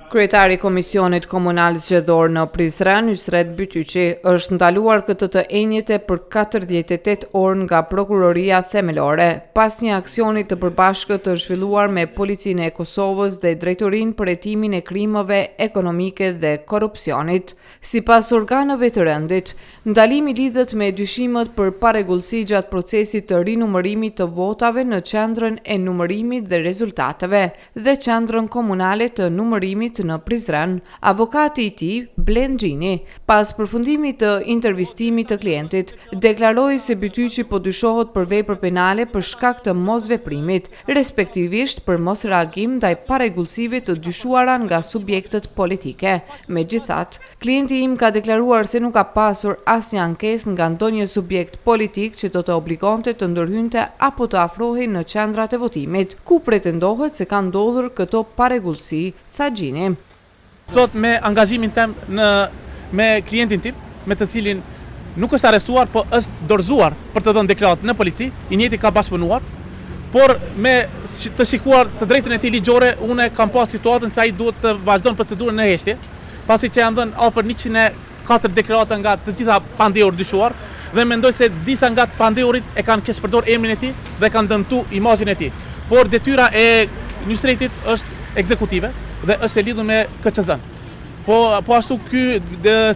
Kryetari i Komisionit Komunal Zgjedhor në Prizren, Ysret Bytyqi, është ndaluar këtë të enjete për 48 orë nga Prokuroria Themelore, pas një aksioni të përbashkët të zhvilluar me Policinë e Kosovës dhe Drejtorinë për Hetimin e Krimeve Ekonomike dhe Korrupsionit. Sipas organeve të rendit, ndalimi lidhet me dyshimet për parregullsi gjatë procesit të rinumërimit të votave në qendrën e numërimit dhe rezultateve dhe qendrën komunale të numërimit në Prizren. Avokati i tij, Blen Xhini, pas përfundimit të intervistimit të klientit, deklaroi se Bytyqi po dyshohet për vepër penale për shkak të mosveprimit, respektivisht për mosreagim ndaj parregullsive të dyshuara nga subjektet politike. Megjithatë, klienti im ka deklaruar se nuk ka pasur asnjë ankesë nga ndonjë subjekt politik që do të obligonte të ndërhynte apo të afrohej në qendrat e votimit, ku pretendohet se kanë ndodhur këto parregullsi, tha Xhini. Sot me angazhimin tem me klientin tim, me të cilin nuk është arrestuar, po është dorëzuar për të dhënë deklarat në polici, i njëjti ka bashkëpunuar, por me të shikuar të drejtën e tij ligjore, unë kam pas situatën se ai duhet të vazhdon procedurën në heshtje, pasi që janë dhënë afër 104 deklarata nga të gjitha pandehur dyshuar, dhe mendoj se disa nga të pandehurit e kanë keq përdor emrin e tij dhe kanë dëmtuar imazhin e tij. Por detyra e Njësretit është ekzekutive dhe është e lidhur me KQZ-n. Po ashtu ky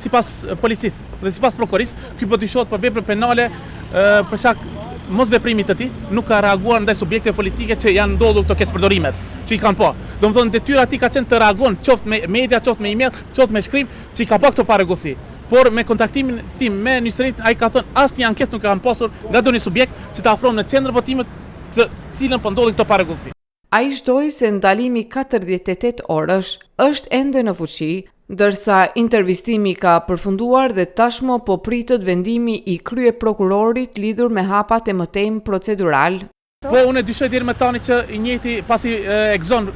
sipas policisë dhe sipas prokurorisë, ky po dyshohet për vepra penale për shkak mosveprimit të tij, nuk ka reaguar ndaj subjekteve politike që janë ndodhur këto keqpërdorimet që i kanë pa. Domethënë detyra e tij ka qenë të reagon qoftë me media, qoftë me email, qoftë me shkrim, që i ka pa këto parregullsi. Por me kontaktimin tim me Njësret, ai ka thënë asnjë ankesë nuk kanë pasur nga ndonjë subjekt që të afrohen në qendër votimit të cilën po ndodhin këto parregullsi. Ai shtoi se ndalimi 48 orësh është ende në fuqi, ndërsa intervistimi ka përfunduar dhe tashmë po pritet vendimi i kryeprokurorit lidhur me hapat e mëtejmë procedural. Po unë dyshoj deri më tani që i njëjti pasi e gëzon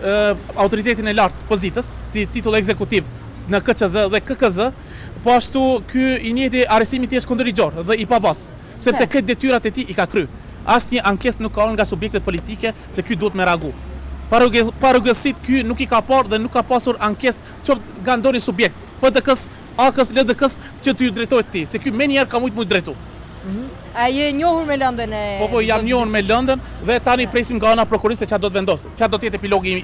autoritetin e lartë pozitës si titull ekzekutiv në KQZ dhe KKZ, po ashtu ky i njëjti arrestimi i tij është kundërligjor dhe i pabas, sepse këtë detyrat e tij i ka kryer. Asnjë ankesë nuk ka nga subjektet politike se ky duhet me reagu. Parregullsit ky nuk i ka parë dhe nuk ka pasur ankesë qoftë nga ndonjë subjekt, PDK-s, AK-s, LDK-s që t'ju drejtohet ti, se ky menjëherë ka shumë drejtu. A je njohur me lëndën e... Po, jam njohur me lëndën dhe tani presim nga ana prokurorisë se çfarë do të vendosë, çfarë do të jetë epilogi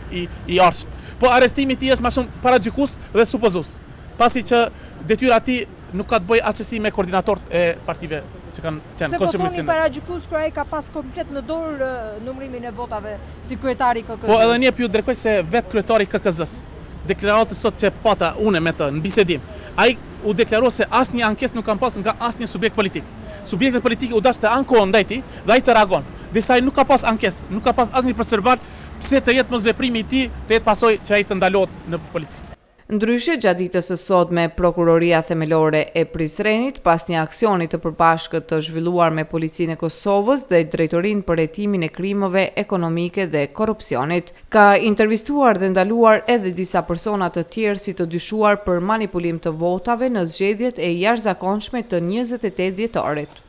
i ardhshëm. Po arrestimi i tij është më shumë paragjykues dhe supozues, pasi që detyra e tij nuk ka të bëjë asesi me koordinatorët e partive që kanë qenë. Se po thoni paragjykues kur ai ka pas komplet në dorë numërimin e votave si kryetari i KKZ-s. Po edhe një pyetje drekoj se vetë kryetari i KKZ-s, deklaratës sot që pata unë me të në bisedim, ai u deklarua se asnjë ankesë nuk kanë pas nga asnjë subjekt politik. Subjektet politike u dashur të ankohen ndaj tij dhe ai të reagon. Disa ai nuk ka pas ankesë, nuk ka pas asnjë procedurë pse të jetë mosveprimi i tij, të jetë pasojë që ai të ndalohet në polici. Ndryshe, gjatë ditës së sotme, Prokuroria Themelore e Prizrenit, pas një aksioni të përbashkët të zhvilluar me Policinë e Kosovës dhe Drejtorinë për Hetimin e Krimeve Ekonomike dhe Korrupsionit, ka intervistuar dhe ndaluar edhe disa persona të tjerë si të dyshuar për manipulim të votave në zgjedhjet e jashtëzakonshme të 28 dhjetorit.